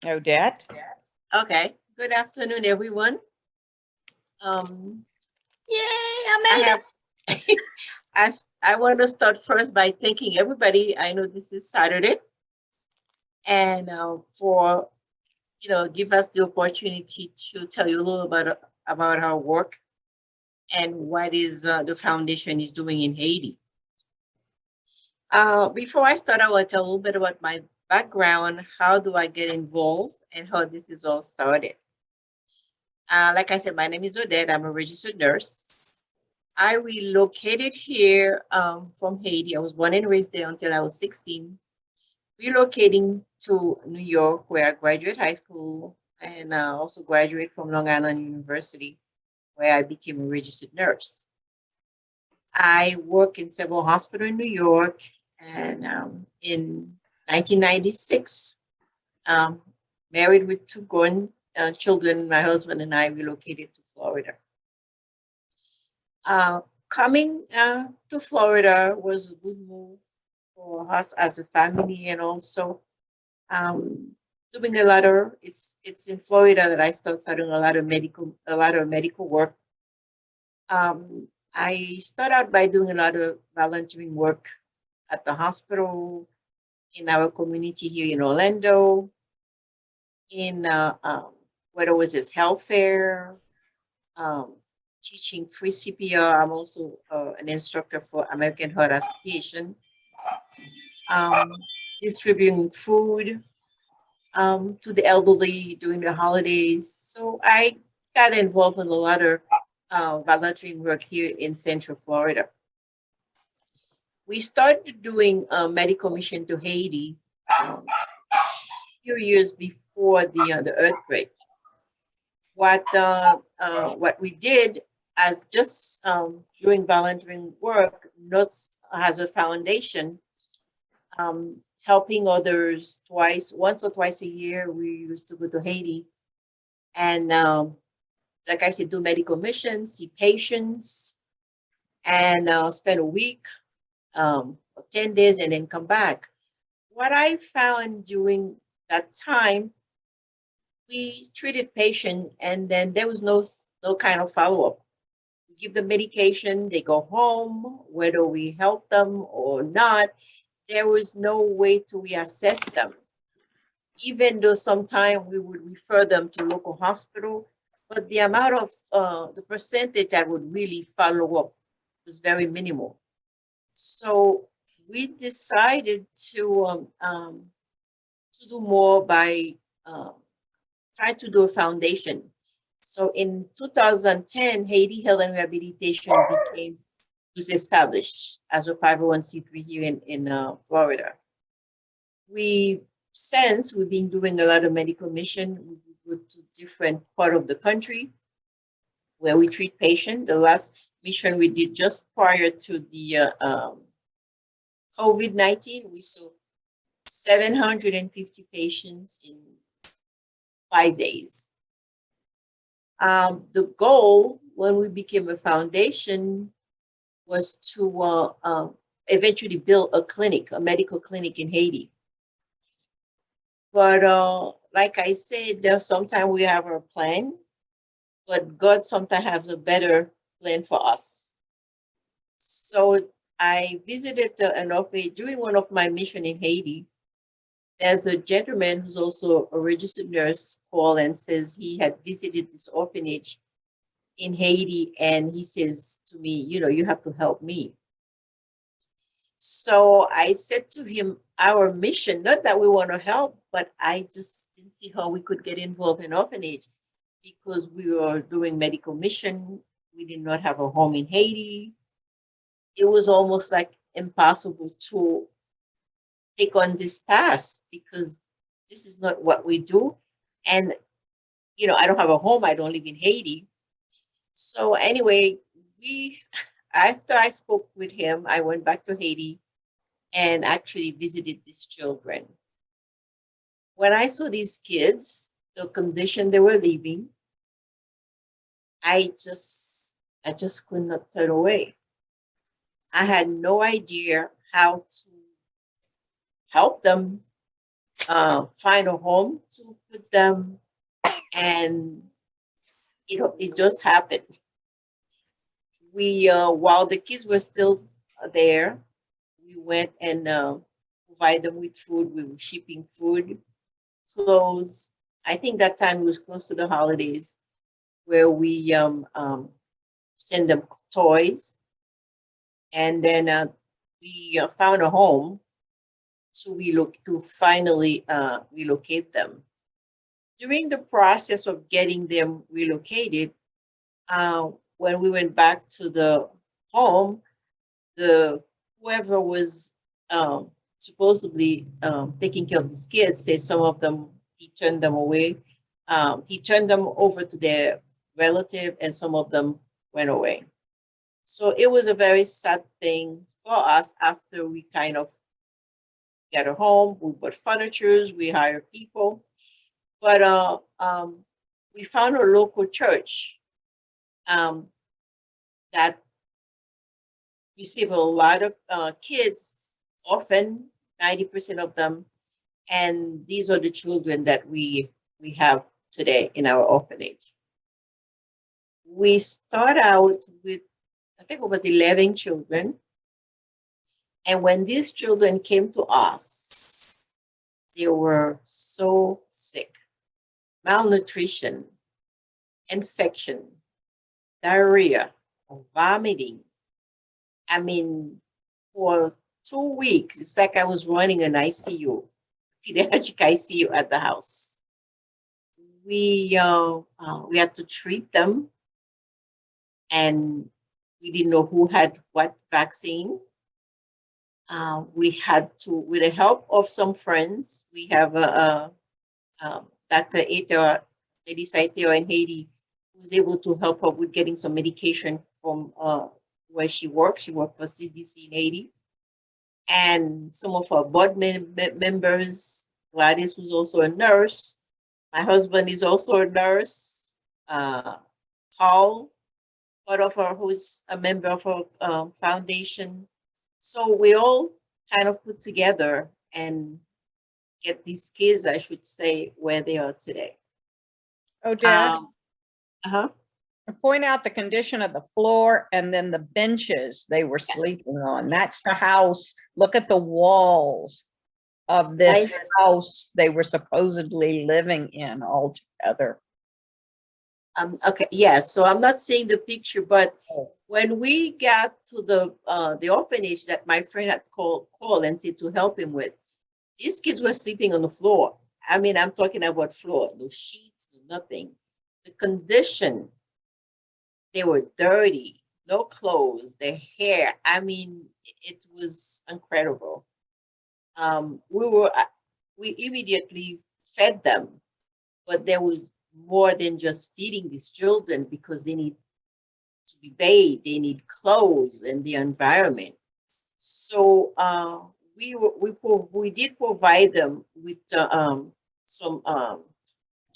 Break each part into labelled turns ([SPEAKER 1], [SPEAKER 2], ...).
[SPEAKER 1] Odette.
[SPEAKER 2] Okay. Good afternoon, everyone.
[SPEAKER 3] Yay, I
[SPEAKER 2] I
[SPEAKER 3] made it.
[SPEAKER 2] have I want to start first by thanking everybody. I know this is Saturday, and for give us the opportunity to tell you a little about our work and what is the foundation is doing in Haiti. Before I start, I will tell a little bit about my background. How do I get involved, and how this is all started. Like I said, my name is Odette. I'm a registered nurse. I relocated here from Haiti. I was born and raised there until I was 16. Relocating to New York, where I graduated high school and also graduated from Long Island University, where I became a registered nurse. I work in several hospitals in New York, and in 1996, married with two grown children, my husband and I relocated to Florida. Coming to Florida was a good move for us as a family, and also doing a lot of it's in Florida that I started a lot of medical work. I start out by doing a lot of volunteering work at the hospital, in our community here in Orlando, in whether it was his health fair, um, teaching free CPR. I'm also an instructor for American Heart Association, um, distributing food to the elderly during the holidays. So I got involved in a lot of volunteering work here in Central Florida. We started doing a medical mission to Haiti a few years before the earthquake. What we did as just doing volunteering work, not as a foundation, helping others once or twice a year. We used to go to Haiti and, like I said, do medical missions, see patients, and spend a week or 10 days and then come back. What I found during that time, we treated patient and then there was no kind of follow-up. We give them medication, they go home, whether we help them or not, there was no way to reassess them. Even though sometimes we would refer them to local hospital, but the amount of the percentage that would really follow up was very minimal. So we decided to do more by trying to do a foundation. So in 2010, Haiti Health and Rehabilitation was established as a 501c3 here in Florida. We've been doing a lot of medical mission. We go to different part of the country where we treat patients. The last mission we did just prior to the COVID-19, we saw 750 patients in 5 days. The goal when we became a foundation was to eventually build a medical clinic in Haiti. But like I said, there's sometimes we have our plan, but God sometimes has a better plan for us. So I visited an orphanage during one of my mission in Haiti. There's a gentleman who's also a registered nurse called and says he had visited this orphanage in Haiti, and he says to me, you have to help me. So I said to him, our mission, not that we want to help, but I just didn't see how we could get involved in orphanage because we were doing medical mission. We did not have a home in Haiti. It was almost like impossible to take on this task because this is not what we do. And, I don't have a home. I don't live in Haiti. So anyway, after I spoke with him, I went back to Haiti and actually visited these children. When I saw these kids, the condition they were living, I just could not turn away. I had no idea how to help them find a home to put them, and it just happened. We while the kids were still there, we went and provide them with food. We were shipping food, clothes. I think that time it was close to the holidays, where we send them toys, and then we found a home to finally relocate them. During the process of getting them relocated, uh, when we went back to the home, the whoever was supposedly taking care of these kids said some of them he turned them away. He turned them over to their relative, and some of them went away. So it was a very sad thing for us after we kind of got a home. We bought furnitures, we hired people, but we found a local church um, that receive a lot of kids, often 90% of them, and these are the children that we have today in our orphanage. We start out with, I think it was 11 children, and when these children came to us, they were so sick: malnutrition, infection, diarrhea, vomiting. I mean, for 2 weeks, it's like I was running an ICU, pediatric ICU at the house. We had to treat them, and we didn't know who had what vaccine. We had to, with the help of some friends, we have Dr. Eto, Lady Saiteo in Haiti, who was able to help her with getting some medication from where she works. She worked for CDC in Haiti. And some of our board members, Gladys, who's also a nurse. My husband is also a nurse. Paul, part of our, who's a member of our foundation. So we all kind of put together and get these kids, I should say, where they are today.
[SPEAKER 3] Odette,
[SPEAKER 2] Uh-huh.
[SPEAKER 3] point out the condition of the floor and then the benches they were sleeping on. That's the house. Look at the walls of this house they were supposedly living in all together.
[SPEAKER 2] Okay, yes. So I'm not seeing the picture, but when we got to the orphanage that my friend had called and said to help him with, these kids were sleeping on the floor. I mean, I'm talking about floor, no sheets, no nothing. The condition, they were dirty, no clothes, their hair. I mean, it was incredible. We immediately fed them, but there was more than just feeding these children, because they need to be bathed, they need clothes and the environment. So we did provide them with some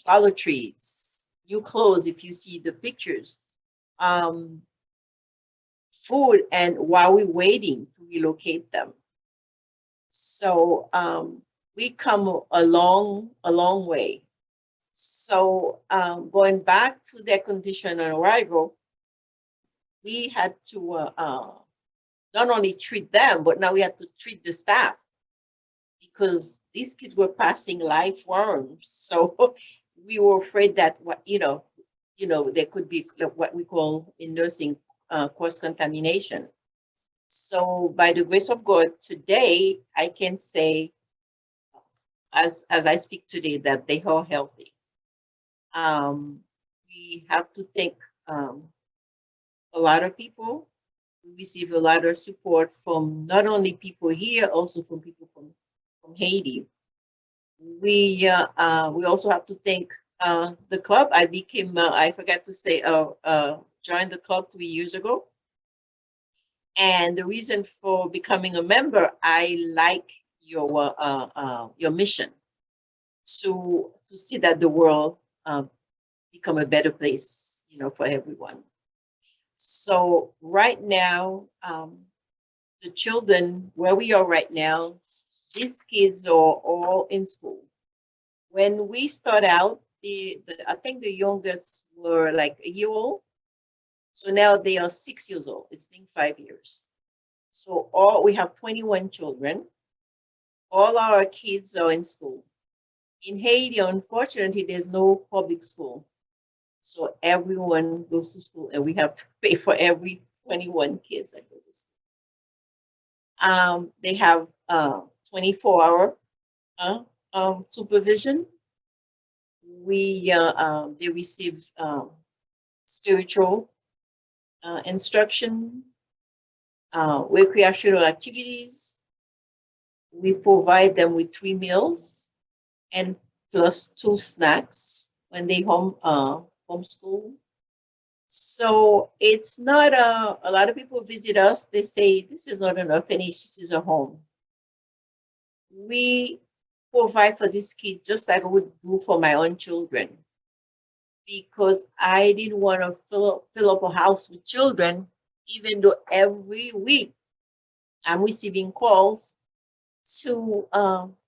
[SPEAKER 2] toiletries, new clothes, if you see the pictures, food, and while we're waiting to relocate them. So we come a long way. So going back to their condition on arrival, we had to not only treat them, but now we had to treat the staff, because these kids were passing life worms. So we were afraid that there could be what we call in nursing cross contamination. So by the grace of God, today I can say, as I speak today, that they are healthy. We have to thank a lot of people. We receive a lot of support from not only people here, also from people from Haiti. We also have to thank the club. I forgot to say, joined the club 3 years ago. And the reason for becoming a member, I like your mission to see that the world become a better place, for everyone. So right now, the children where we are right now, these kids are all in school. When we start out, I think the youngest were like a year old. So now they are 6 years old. It's been 5 years. So all we have 21 children. All our kids are in school. In Haiti, unfortunately, there's no public school. So everyone goes to school and we have to pay for every 21 kids that go to school. They have 24-hour supervision. They receive spiritual instruction, recreational activities. We provide them with 3 meals and plus 2 snacks when they homeschool. So it's not a lot of people visit us. They say this is not an orphanage, this is a home. We provide for this kid just like I would do for my own children, because I didn't want to fill up a house with children, even though every week I'm receiving calls to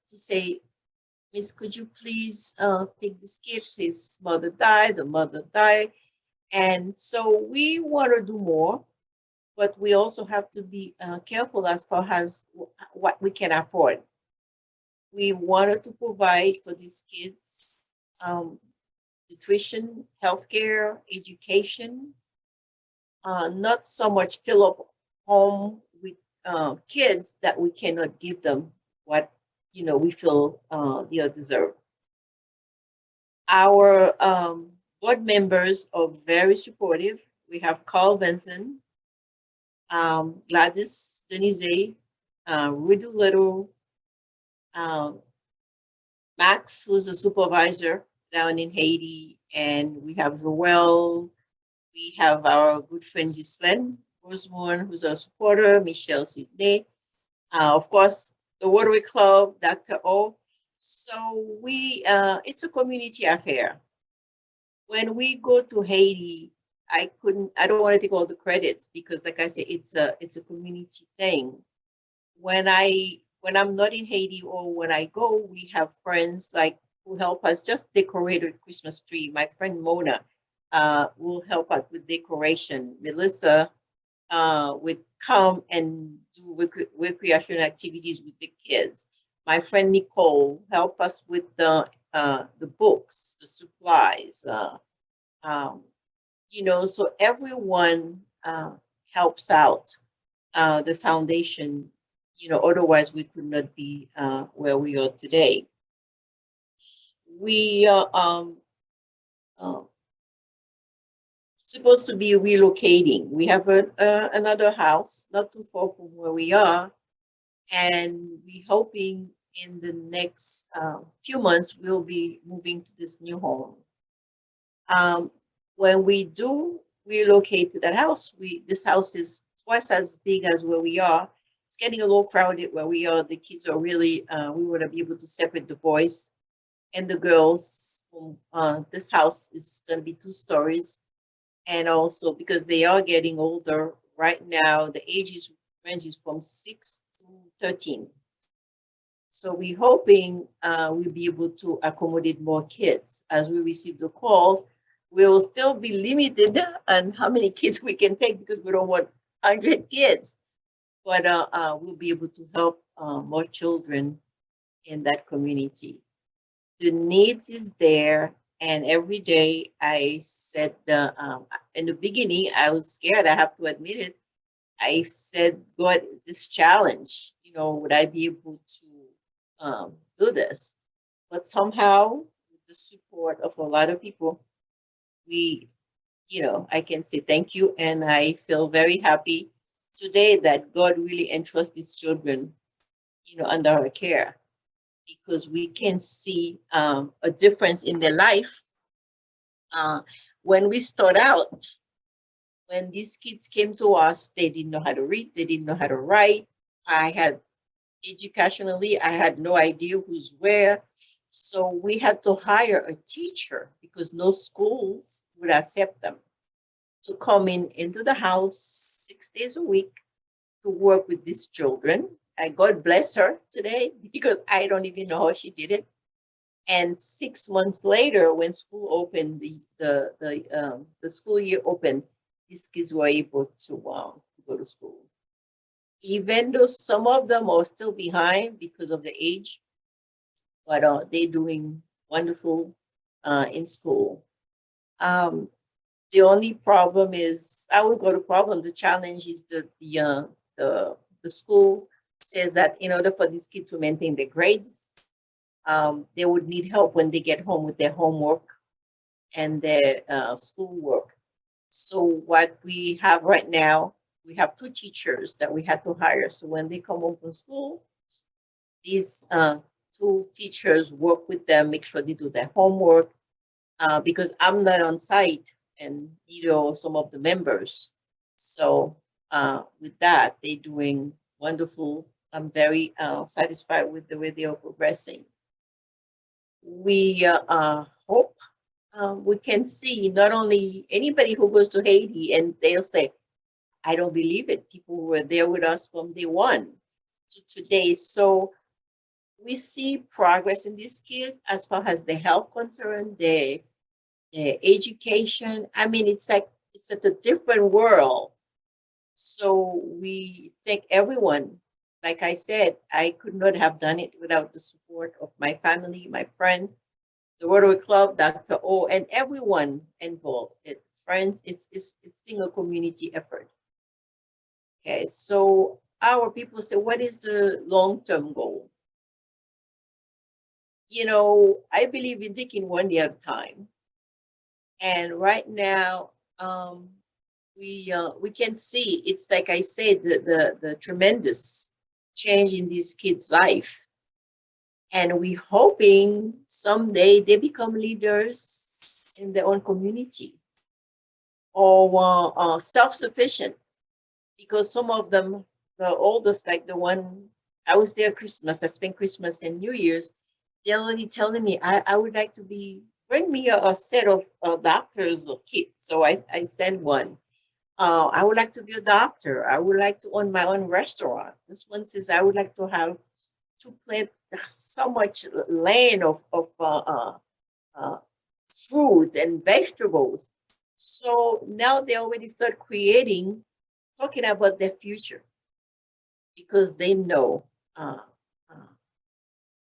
[SPEAKER 2] say, Miss, could you please take this kid? His mother died, the mother died. And so we want to do more, but we also have to be careful as far as what we can afford. We wanted to provide for these kids nutrition, healthcare, education, not so much fill up home with kids that we cannot give them what we feel they deserve. Our board members are very supportive. We have Carl Vincent, Gladys Denise, Rudy Little, um, Max, who's a supervisor down in Haiti, and we have Joel. We have our good friend Ghislaine Rosemont, who's a supporter, Michelle Sidney, of course, the Rotary Club, Dr. O. So it's a community affair. When we go to Haiti, I don't want to take all the credits because, like I said, it's a community thing. When I'm not in Haiti or when I go, we have friends like who help us just decorate a Christmas tree. My friend Mona will help us with decoration. Melissa would come and do recreational activities with the kids. My friend Nicole help us with the books, the supplies. Um, so everyone helps out the foundation. Otherwise we could not be where we are today. We are supposed to be relocating. We have another house not too far from where we are, and we're hoping in the next few months we'll be moving to this new home. When we do relocate to that house, this house is twice as big as where we are. It's getting a little crowded where we are. The kids are really, we want to be able to separate the boys and the girls. This house is going to be 2 stories. And also because they are getting older right now, the ages ranges from 6 to 13. So we're hoping we'll be able to accommodate more kids. As we receive the calls, we'll still be limited on how many kids we can take because we don't want 100 kids. But we'll be able to help more children in that community. The needs is there. And every day I said, in the beginning, I was scared, I have to admit it. I said, God, this challenge, would I be able to do this? But somehow, with the support of a lot of people, I can say thank you. And I feel very happy today that God really entrusts these children, under our care, because we can see a difference in their life. When we start out, when these kids came to us, they didn't know how to read, they didn't know how to write. Educationally, I had no idea who's where. So we had to hire a teacher because no schools would accept them to come into the house 6 days a week to work with these children. God bless her today because I don't even know how she did it. And 6 months later, when school opened, the school year opened, these kids were able to go to school. Even though some of them are still behind because of the age, but they're doing wonderful in school. Um, the only problem is, I would go to problem. The challenge is the school says that in order for these kids to maintain their grades, they would need help when they get home with their homework and their schoolwork. So what we have right now, we have 2 teachers that we had to hire. So when they come home from school, these 2 teachers work with them, make sure they do their homework, because I'm not on site and neither are some of the members. So with that, they're doing wonderful. I'm very satisfied with the way they are progressing. We hope we can see not only anybody who goes to Haiti and they'll say, I don't believe it. People who were there with us from day one to today. So we see progress in these kids as far as the health concern, their education. I mean, it's like it's at a different world. So we thank everyone. Like I said, I could not have done it without the support of my family, my friend, the Rotary Club, Dr. O, and everyone involved. Friends, it's being a community effort. Okay, so our people say, what is the long-term goal? I believe in taking one day at a time. And right now, we can see it's like I said, the tremendous change in these kids' life. And we hoping someday they become leaders in their own community or self-sufficient, because some of them, the oldest, like the one I was there Christmas, I spent Christmas and New Year's, they're already telling me I would like to bring me a set of doctors or kits. So I send one. I would like to be a doctor. I would like to own my own restaurant. This one says I would like to have to plant so much land of uh, fruits and vegetables. So now they already start creating, talking about their future because they know uh, uh,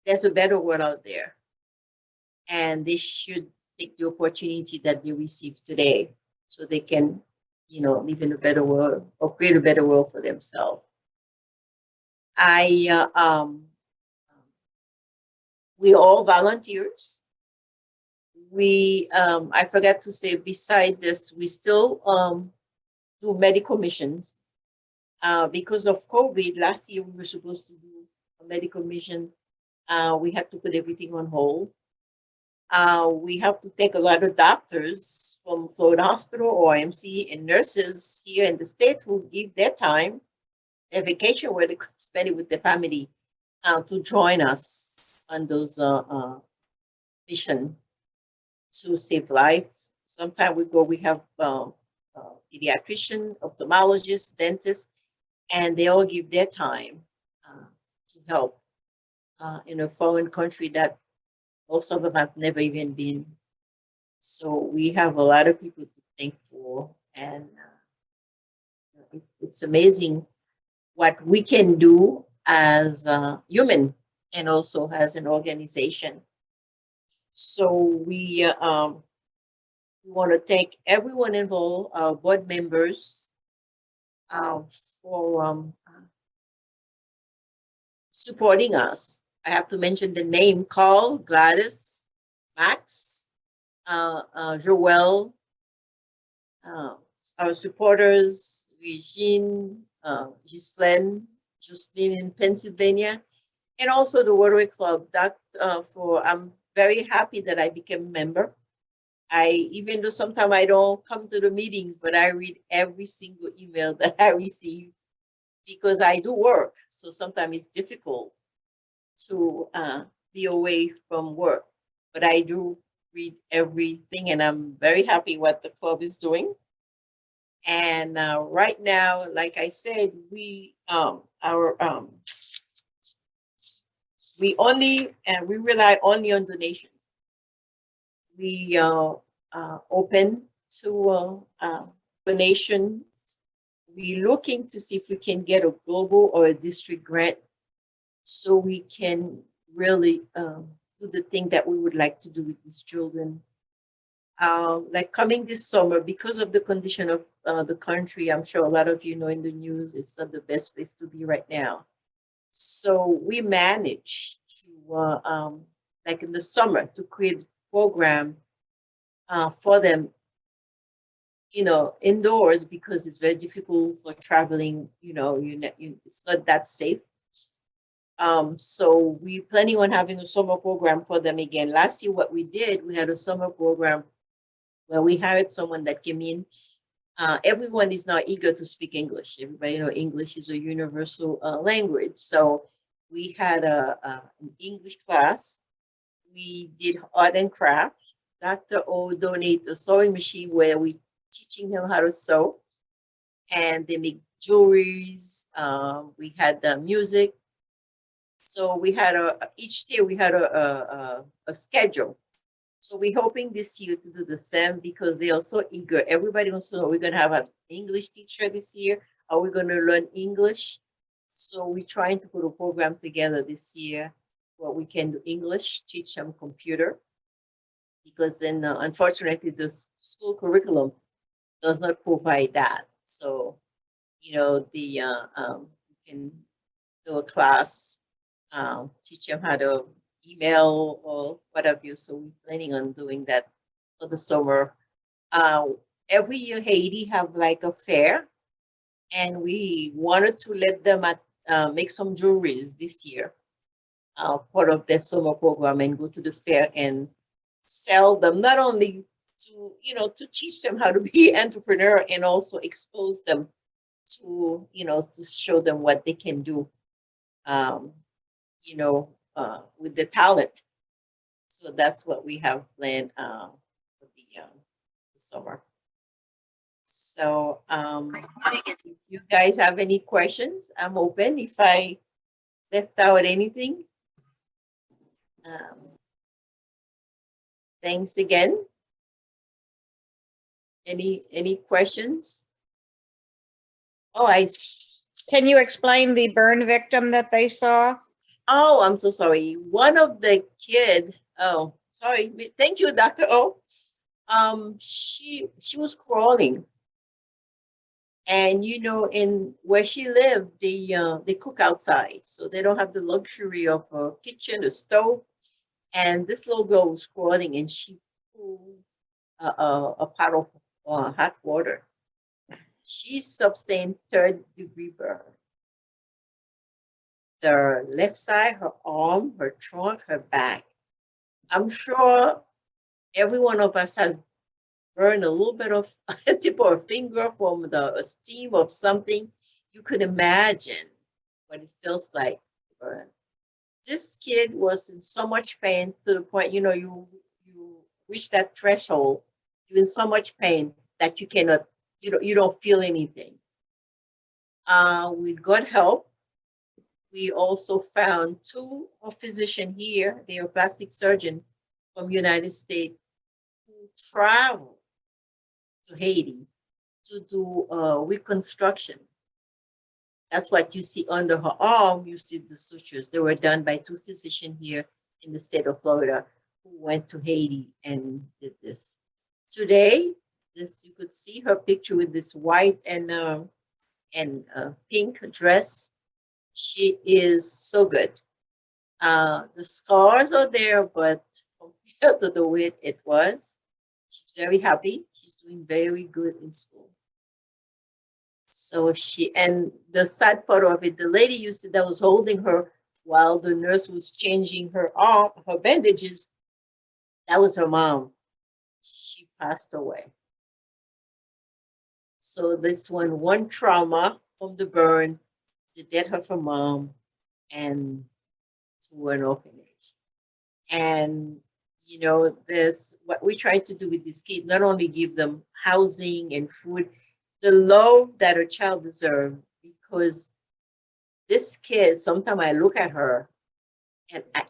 [SPEAKER 2] there's a better world out there, and they should take the opportunity that they receive today so they can, live in a better world or create a better world for themselves. I we all volunteers. I forgot to say, beside this, we still do medical missions. Because of COVID, last year we were supposed to do a medical mission. We had to put everything on hold. We have to take a lot of doctors from Florida Hospital or MC and nurses here in the States who give their time, their vacation where they could spend it with their family, to join us on those mission to save life. Sometimes we have pediatrician, ophthalmologist, dentist, and they all give their time to help in a foreign country that most of them have never even been. So we have a lot of people to thank for, and it's amazing what we can do as a human and also as an organization. So we want to thank everyone involved, our board members, uh, for supporting us. I have to mention the name: Carl, Gladys, Max, Joel, uh, our supporters, Regine, Ghislaine, Justine in Pennsylvania, and also the Rotary Club. I'm very happy that I became a member. Even though sometimes I don't come to the meetings, but I read every single email that I receive because I do work. So sometimes it's difficult to be away from work, but I do read everything, and I'm very happy what the club is doing. And right now, like I said, we we rely only on donations. We open to donations. We're looking to see if we can get a global or a district grant so we can really do the thing that we would like to do with these children. Like coming this summer, because of the condition of the country, I'm sure a lot of you know in the news, it's not the best place to be right now. So we managed to, like in the summer, to create a program for them, indoors because it's very difficult for traveling. It's not that safe. So we planning on having a summer program for them again. Last year, what we did, we had a summer program where we hired someone that came in. Everyone is now eager to speak English. Everybody know English is a universal language. So we had an English class. We did art and craft. Dr. O donate a sewing machine where we teaching them how to sew, and they make jewelries. We had the music. So we had each day we had a schedule. So we're hoping this year to do the same because they are so eager. Everybody wants to know, we're going to have an English teacher this year. Are we going to learn English? So we're trying to put a program together this year where we can do English, teach them computer. Because then, unfortunately, the school curriculum does not provide that. So, we can do a class, teach them how to email or whatever. So we're planning on doing that for the summer. Every year Haiti have like a fair, and we wanted to let them make some jewelries this year, part of their summer program, and go to the fair and sell them, not only to teach them how to be entrepreneur and also expose them to show them what they can do, um, with the talent. So that's what we have planned for the summer. So if you guys have any questions, I'm open. If I left out anything, thanks again. Any questions? Oh,
[SPEAKER 3] Can you explain the burn victim that they saw?
[SPEAKER 2] Oh, I'm so sorry. One of the kid. Oh, sorry. Thank you, Dr. O. She was crawling, and in where she lived, they cook outside, so they don't have the luxury of a kitchen, a stove. And this little girl was crawling, and she pulled a pot of hot water. She sustained third-degree burn. The left side, her arm, her trunk, her back. I'm sure every one of us has burned a little bit of a tip of a finger from the steam of something. You could imagine what it feels like to burn. This kid was in so much pain to the point, you reach that threshold, you're in so much pain that you cannot, you don't feel anything. With God help, we also found two physicians here. They are plastic surgeon from United States who travel to Haiti to do reconstruction. That's what you see under her arm. You see the sutures. They were done by two physicians here in the state of Florida who went to Haiti and did this. Today, you could see her picture with this white and pink dress. She is so good. The scars are there, but compared to the way it was, she's very happy. She's doing very good in school. So and the sad part of it, the lady you see that was holding her while the nurse was changing her arm, her bandages, that was her mom. She passed away. So this one trauma from the burn, the death of her mom, and to an orphanage. And this what we try to do with these kids, not only give them housing and food, the love that a child deserves, because this kid, sometimes I look at her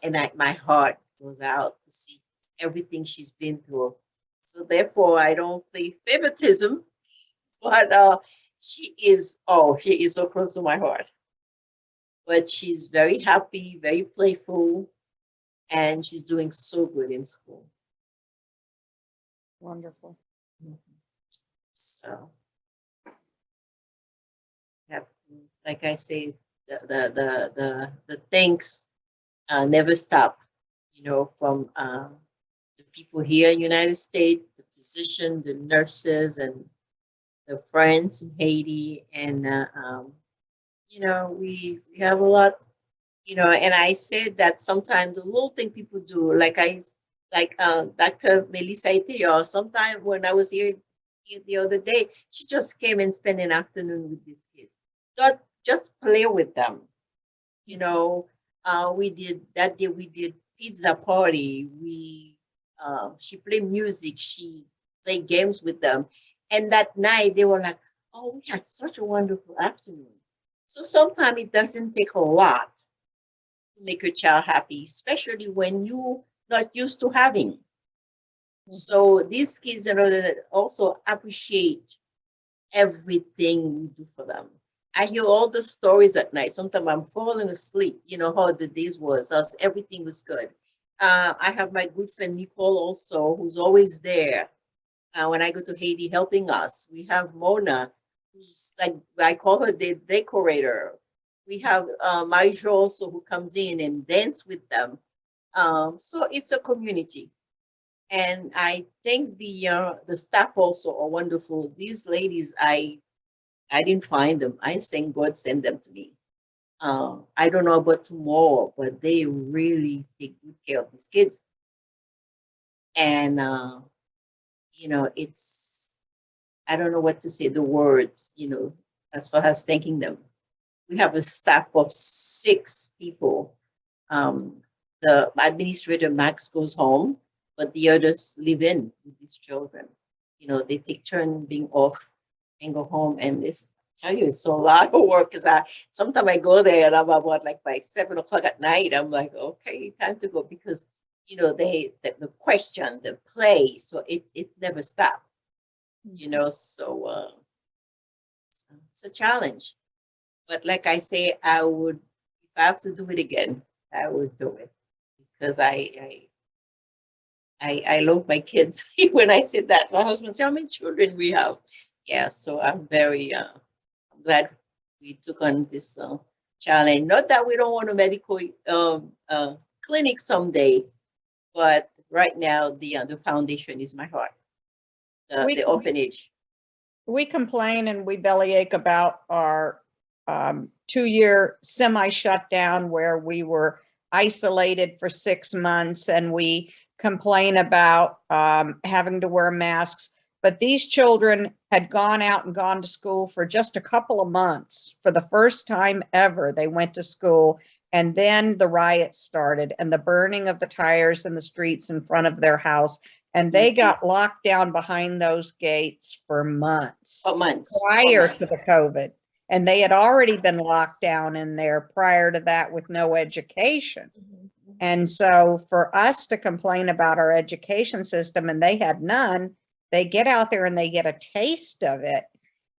[SPEAKER 2] and my heart goes out to see everything she's been through. So therefore, I don't play favoritism, but she is so close to my heart. But she's very happy, very playful, and she's doing so good in school.
[SPEAKER 3] Wonderful.
[SPEAKER 2] So, yeah, like I say, the thanks never stop. From the people here in the United States, the physicians, the nurses, and the friends in Haiti, and we have a lot. And I said that sometimes the little thing people do, like Dr. Melissa Itior, sometimes when I was here the other day, she just came and spent an afternoon with these kids. Just play with them. We did that day. We did pizza party. She played music. She played games with them, and that night they were like, "Oh, we had such a wonderful afternoon." So sometimes it doesn't take a lot to make your child happy, especially when you're not used to having. So these kids, that also appreciate everything we do for them. I hear all the stories at night. Sometimes I'm falling asleep, how the days was, as everything was good. I have my good friend Nicole also, who's always there when I go to Haiti helping us. We have Mona, who's like, I call her the decorator. We have Majo also, who comes in and dance with them. So it's a community. And I think the staff also are wonderful. These ladies, I didn't find them. I think God sent them to me. I don't know about tomorrow, but they really take good care of these kids. And it's, I don't know what to say, the words, as far as thanking them. We have a staff of 6 people. The administrator Max goes home, but the others live in with these children. They take turn being off and go home, and this tell you it's so a lot of work, because sometimes I go there and I'm about like by 7 o'clock at night. I'm like, okay, time to go, because the question, the play, so it never stops. So it's a challenge. But like I say, if I have to do it again, I would do it, because I love my kids. When I said that, my husband said, "How many children we have?" Yeah, so I'm very glad we took on this challenge. Not that we don't want a medical clinic someday, but right now the foundation is my heart, the orphanage.
[SPEAKER 3] We complain and we bellyache about our 2-year semi-shutdown where we were isolated for 6 months, and we complain about having to wear masks. But these children had gone out and gone to school for just a couple of months. For the first time ever, they went to school, and then the riots started and the burning of the tires in the streets in front of their house. And they got locked down behind those gates for months. Prior to the COVID. And they had already been locked down in there prior to that with no education. And so for us to complain about our education system, and they had none, they get out there and they get a taste of it.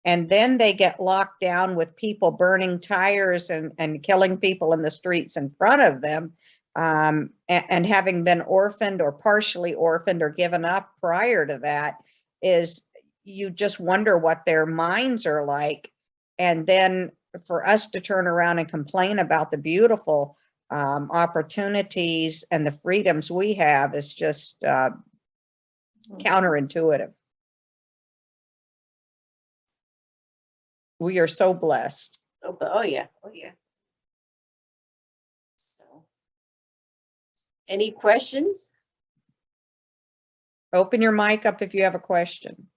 [SPEAKER 3] And then they get locked down with people burning tires and killing people in the streets in front of them. And having been orphaned or partially orphaned or given up prior to that, is you just wonder what their minds are like. And then for us to turn around and complain about the beautiful opportunities and the freedoms we have is just counterintuitive. We are so blessed.
[SPEAKER 2] Oh yeah. So, any questions?
[SPEAKER 3] Open your mic up if you have a question.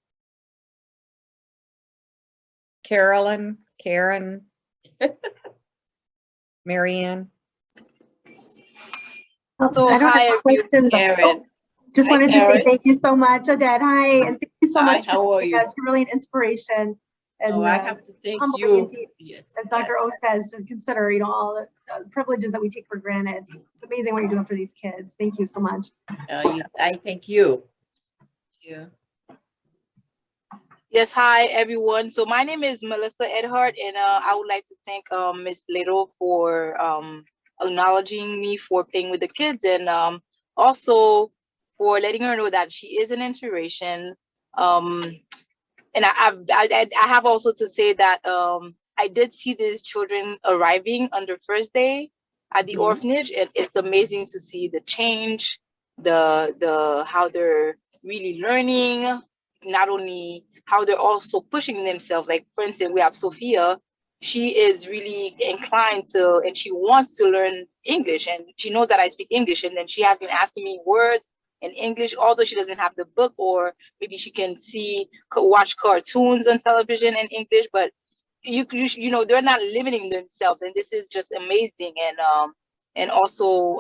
[SPEAKER 3] Carolyn, Karen, Marianne.
[SPEAKER 1] So, I don't have a question.
[SPEAKER 2] Karen.
[SPEAKER 1] Just wanted to say thank you so much, Odette. Hi, and thank you so much
[SPEAKER 2] How are you?
[SPEAKER 1] That's really an inspiration. And
[SPEAKER 2] Oh, I have to thank
[SPEAKER 1] humbly,
[SPEAKER 2] you.
[SPEAKER 1] indeed,
[SPEAKER 2] Yes.
[SPEAKER 1] as Dr. O says, to consider, you know, all the privileges that we take for granted. It's amazing what you're doing for these kids. Thank you so much.
[SPEAKER 2] I thank you. Yeah.
[SPEAKER 4] Yes, hi everyone. So my name is Melissa Edhart, and I would like to thank Ms. Little for acknowledging me for playing with the kids, and also for letting her know that she is an inspiration. And I have also to say that I did see these children arriving on the first day at the orphanage, and it's amazing to see the change, the how they're really learning, not only how they're also pushing themselves. Like for instance, we have Sophia. She is really inclined to, and she wants to learn English, and she knows that I speak English, and then she has been asking me words in English, although she doesn't have the book, or maybe she can watch cartoons on television in English, but you know, they're not limiting themselves, and this is just amazing. And also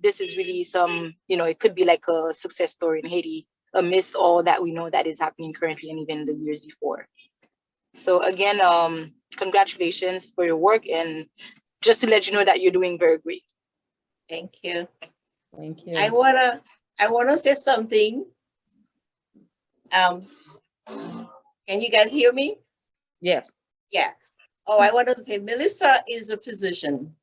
[SPEAKER 4] this is really some, you know, it could be like a success story in Haiti amidst all that we know that is happening currently and even the years before. So again, congratulations for your work, and just to let you know that you're doing very great.
[SPEAKER 2] Thank you.
[SPEAKER 3] Thank you.
[SPEAKER 2] I wanna say something. Can you guys hear me?
[SPEAKER 3] Yes.
[SPEAKER 2] Yeah. Oh, I want to say Melissa is a physician.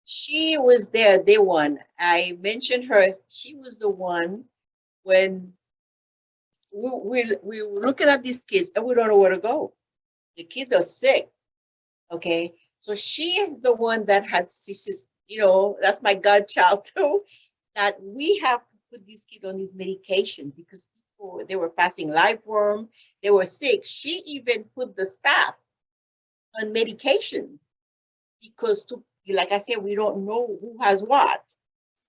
[SPEAKER 2] She was there day one. I mentioned her. She was the one when we were looking at these kids and we don't know where to go. The kids are sick. Okay. So she is the one that she says, you know, that's my godchild too, that we have to put these kids on this medication because they were passing live worm, they were sick. She even put the staff on medication because, like I said, we don't know who has what.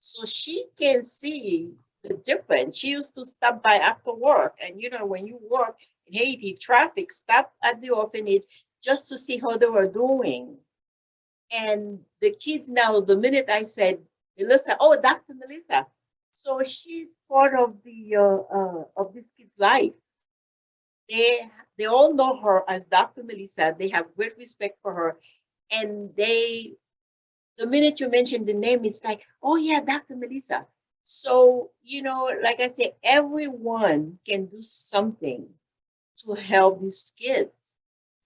[SPEAKER 2] So she can see the difference. She used to stop by after work. And you know, when you work in Haiti, traffic, stop at the orphanage just to see how they were doing. And the kids now, the minute I said, Melissa, oh, Dr. Melissa. So she's part of of this kid's life. They all know her as Dr. Melissa. They have great respect for her. And the minute you mention the name, it's like, oh yeah, Dr. Melissa. So, you know, like I said, everyone can do something to help these kids.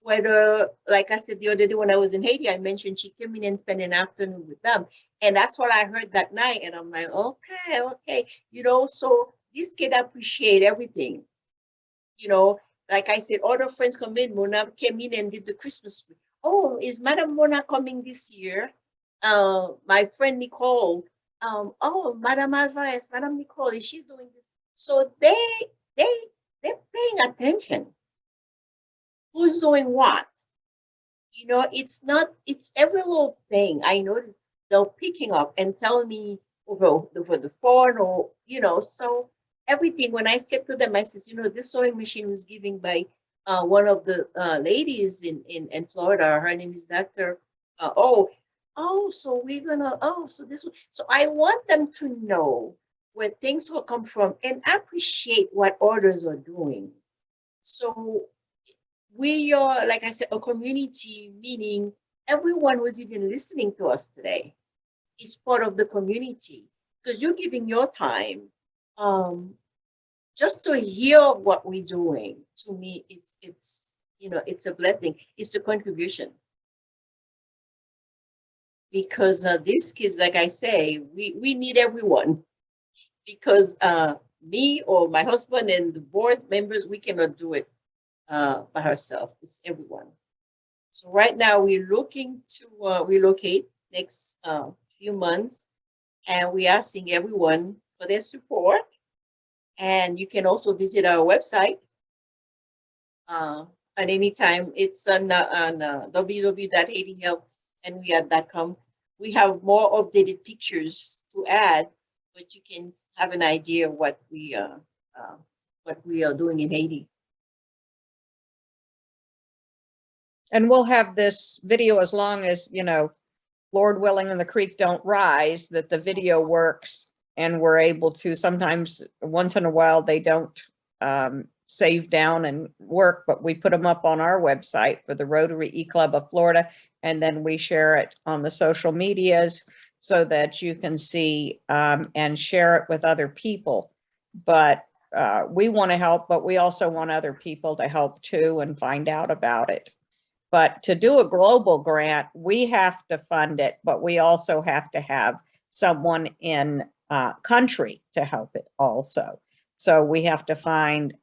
[SPEAKER 2] Whether, like I said the other day when I was in Haiti, I mentioned she came in and spent an afternoon with them. And that's what I heard that night. And I'm like, okay. You know, so these kids appreciate everything. You know, like I said, other friends come in. Mona came in and did the Christmas tree. Oh, is Madam Mona coming this year? My friend Nicole. Oh, Madam Alvarez, Madam Nicole, is she's doing this? So they're paying attention. Who's doing what? You know, it's every little thing. I noticed they're picking up and telling me over the phone, or you know, so everything. When I said to them, I said, you know, this sewing machine was given by one of the ladies in Florida. Her name is Dr. So we're gonna, so this one. So I want them to know where things will come from and appreciate what others are doing. So we are, like I said, a community, meaning everyone who's even listening to us today is part of the community because you're giving your time just to hear what we're doing. To me, it's you know, it's a blessing. It's a contribution because these kids, like I say, we need everyone because me or my husband and the board members, we cannot do it by herself. It's everyone. So right now we're looking to relocate next few months, and we are asking everyone for their support. And you can also visit our website at any time. It's on www.haitihelpandweare.com. We have more updated pictures to add, but you can have an idea of what we are doing in Haiti.
[SPEAKER 3] And we'll have this video as long as, you know, Lord willing and the creek don't rise, that the video works and we're able to, sometimes once in a while they don't save down and work, but we put them up on our website for the Rotary eClub of Florida. And then we share it on the social medias so that you can see and share it with other people. But we want to help, but we also want other people to help too and find out about it. But to do a global grant, we have to fund it, but we also have to have someone in country to help it also. So we have to find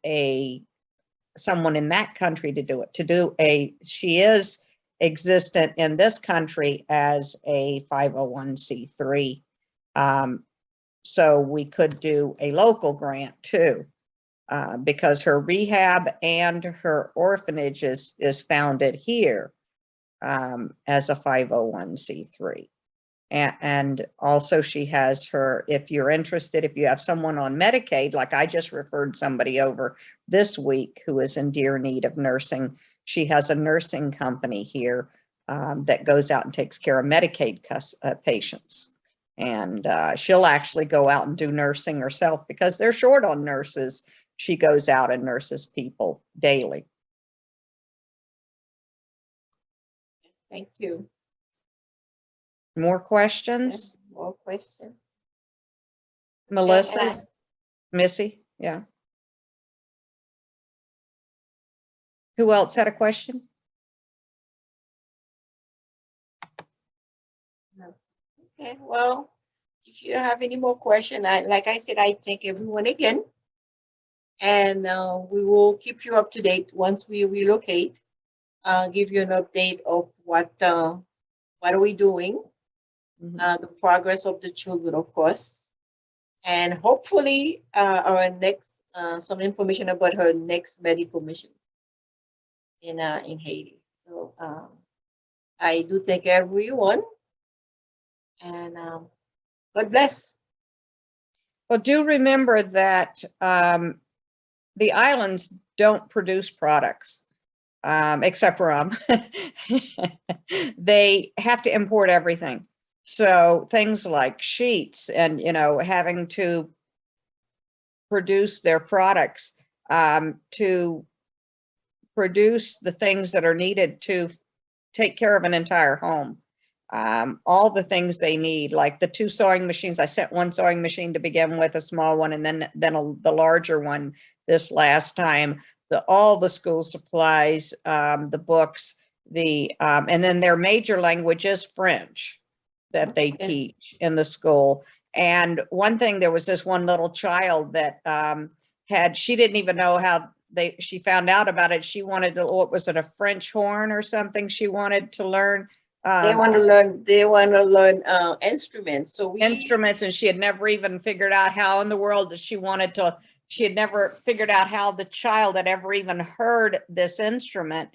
[SPEAKER 3] someone in that country to do it. She is existent in this country as a 501c3. So we could do a local grant too, because her rehab and her orphanage is founded here as a 501c3. And also she has her, if you're interested, if you have someone on Medicaid, like I just referred somebody over this week who is in dear need of nursing, she has a nursing company here that goes out and takes care of Medicaid patients. And she'll actually go out and do nursing herself because they're short on nurses. She goes out and nurses people daily.
[SPEAKER 2] Thank you.
[SPEAKER 3] More questions?
[SPEAKER 2] More questions?
[SPEAKER 3] Melissa?
[SPEAKER 2] And
[SPEAKER 3] Missy? Yeah. Who else had a question?
[SPEAKER 2] Okay, well, if you don't have any more questions, like I said, I thank everyone again. And we will keep you up to date once we relocate. Give you an update of what are we doing, the progress of the children, of course, and hopefully our next some information about her next medical mission in Haiti. So I do thank everyone, and God bless.
[SPEAKER 3] Well, do remember that the islands don't produce products, except rum. They have to import everything. So things like sheets and, having to produce their products, to produce the things that are needed to take care of an entire home. All the things they need, like the 2 sewing machines. I sent 1 sewing machine to begin with, a small one, and then the larger one this last time. All the school supplies, the books, and then their major language is French that they teach in the school. And one thing, there was this one little child that she didn't even know how she found out about it. She wanted to, what was it, a French horn or something she wanted to learn?
[SPEAKER 2] They want to learn instruments. So
[SPEAKER 3] instruments, and she had never even figured out how in the world that she had never figured out how the child had ever even heard this instrument.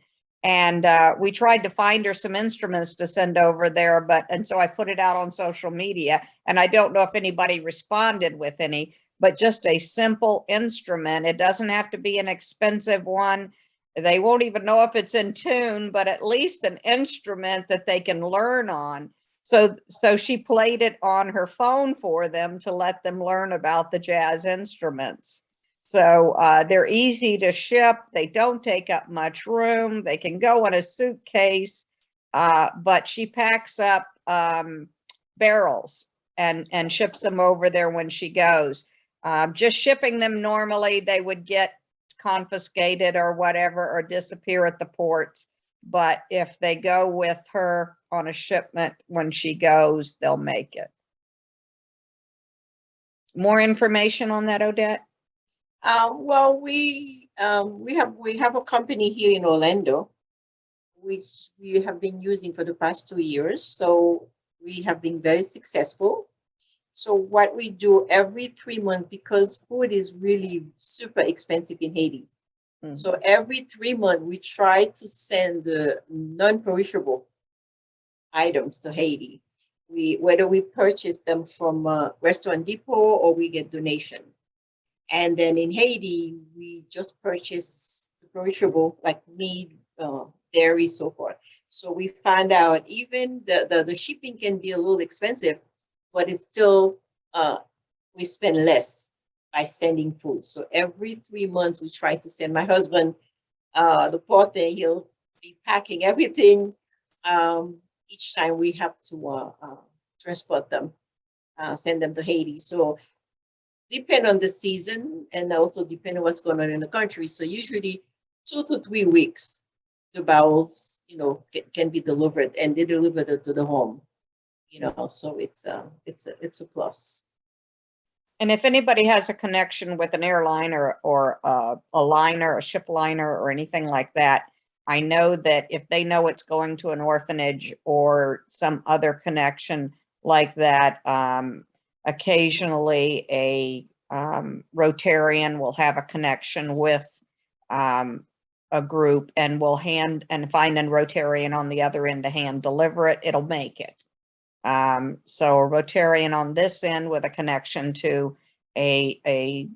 [SPEAKER 3] And we tried to find her some instruments to send over there, and so I put it out on social media, and I don't know if anybody responded with any, but just a simple instrument. It doesn't have to be an expensive one. They won't even know if it's in tune, but at least an instrument that they can learn on. So she played it on her phone for them to let them learn about the jazz instruments. So they're easy to ship. They don't take up much room. They can go in a suitcase, but she packs up barrels and ships them over there when she goes. Just shipping them normally, they would get confiscated or whatever, or disappear at the ports. But if they go with her on a shipment when she goes, they'll make it. More information on that, Odette?
[SPEAKER 2] Well, we have a company here in Orlando, which we have been using for the past 2 years. So we have been very successful. So what we do every 3 months, because food is really super expensive in Haiti. Mm-hmm. So every 3 months, we try to send the non-perishable items to Haiti. Whether we purchase them from Restaurant Depot or we get donation. And then in Haiti, we just purchase the perishable, like meat, dairy, so forth. So we find out even the shipping can be a little expensive, but it's still, we spend less by sending food. So every 3 months, we try to send my husband, the poor thing, he'll be packing everything. Each time we have to transport them, send them to Haiti. So depend on the season and also depend on what's going on in the country. So usually 2 to 3 weeks, the bowels, can be delivered, and they deliver it to the home. So it's a plus.
[SPEAKER 3] And if anybody has a connection with an airline or a liner, a ship liner or anything like that, I know that if they know it's going to an orphanage or some other connection like that, occasionally a Rotarian will have a connection with a group and will find a Rotarian on the other end to hand deliver it. It'll make it. So a Rotarian on this end with a connection to a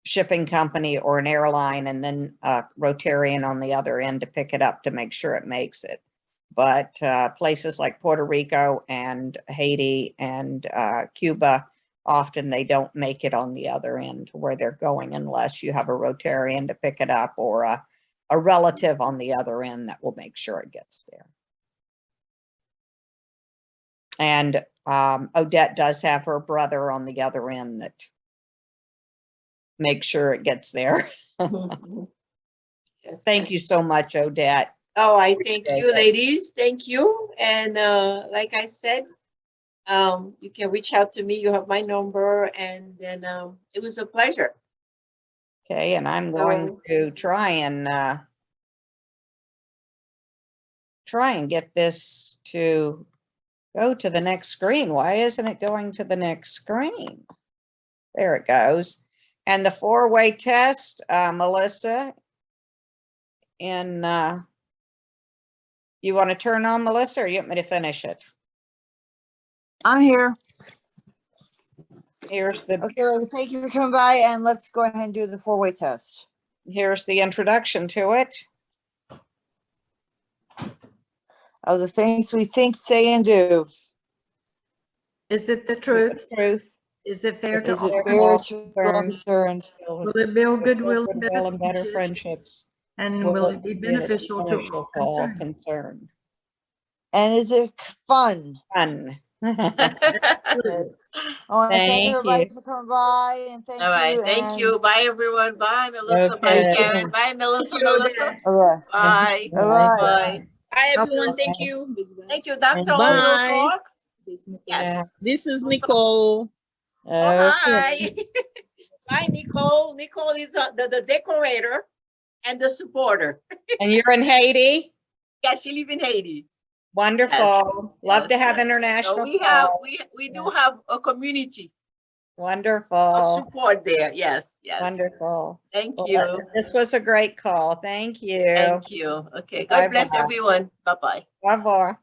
[SPEAKER 3] shipping company or an airline, and then a Rotarian on the other end to pick it up to make sure it makes it. But places like Puerto Rico and Haiti and Cuba, often they don't make it on the other end to where they're going unless you have a Rotarian to pick it up or a relative on the other end that will make sure it gets there. And Odette does have her brother on the other end that makes sure it gets there.
[SPEAKER 2] Yes.
[SPEAKER 3] Thank you so much, Odette.
[SPEAKER 2] Oh, I thank
[SPEAKER 3] Appreciate
[SPEAKER 2] you,
[SPEAKER 3] it.
[SPEAKER 2] ladies. Thank you. And like I said, you can reach out to me. You have my number, and then it was a pleasure.
[SPEAKER 3] Okay, and I'm going to try and get this to go to the next screen. Why isn't it going to the next screen? There it goes. And the 4-way test, Melissa, and you want to turn on, Melissa, or you want me to finish it?
[SPEAKER 5] I'm here.
[SPEAKER 3] Here's the
[SPEAKER 5] Okay, thank you for coming by, and let's go ahead and do the 4-way test.
[SPEAKER 3] here's the introduction to it.
[SPEAKER 5] Of the things we think, say, and do.
[SPEAKER 6] Is it the
[SPEAKER 3] The
[SPEAKER 6] truth?
[SPEAKER 3] truth.
[SPEAKER 6] Is it fair to
[SPEAKER 5] Is it
[SPEAKER 6] all
[SPEAKER 5] fair
[SPEAKER 3] all
[SPEAKER 5] to all concerned?
[SPEAKER 6] Will it build goodwill and
[SPEAKER 3] Goodwill and better
[SPEAKER 6] friendships?
[SPEAKER 3] friendships.
[SPEAKER 6] And will it be beneficial to all concerned?
[SPEAKER 3] concerned?
[SPEAKER 5] And is it fun?
[SPEAKER 3] Fun.
[SPEAKER 5] Good. I want to thank
[SPEAKER 3] Thank
[SPEAKER 5] everybody
[SPEAKER 3] you.
[SPEAKER 5] for coming by, and thank
[SPEAKER 2] All right.
[SPEAKER 5] you.
[SPEAKER 2] Thank
[SPEAKER 5] and-
[SPEAKER 2] you. Bye, everyone. Bye, Melissa. Bye,
[SPEAKER 3] Okay.
[SPEAKER 2] Karen. Bye, Melissa. Melissa.
[SPEAKER 5] Okay.
[SPEAKER 2] Bye.
[SPEAKER 5] Bye.
[SPEAKER 2] Bye.
[SPEAKER 7] Hi, everyone. Thank you.
[SPEAKER 2] Thank you. Dr. O
[SPEAKER 3] Bye.
[SPEAKER 2] will
[SPEAKER 7] Bye.
[SPEAKER 2] talk. Yes.
[SPEAKER 7] This is Nicole.
[SPEAKER 2] Oh, hi. Bye, Nicole. Nicole is the decorator and the supporter.
[SPEAKER 3] And you're in Haiti?
[SPEAKER 2] Yeah, she lives in Haiti.
[SPEAKER 3] Wonderful. Love to
[SPEAKER 2] Yes,
[SPEAKER 3] have
[SPEAKER 2] yes.
[SPEAKER 3] international.
[SPEAKER 2] So we have
[SPEAKER 3] calls.
[SPEAKER 2] we do have a community of
[SPEAKER 3] Wonderful.
[SPEAKER 2] support there. Yes, yes.
[SPEAKER 3] Wonderful.
[SPEAKER 2] Thank
[SPEAKER 3] Well,
[SPEAKER 2] you.
[SPEAKER 3] this was a great call. Thank you.
[SPEAKER 2] Thank you. Okay.
[SPEAKER 3] Bye
[SPEAKER 2] God bless
[SPEAKER 3] bye.
[SPEAKER 2] everyone. Bye-bye.
[SPEAKER 3] Au revoir.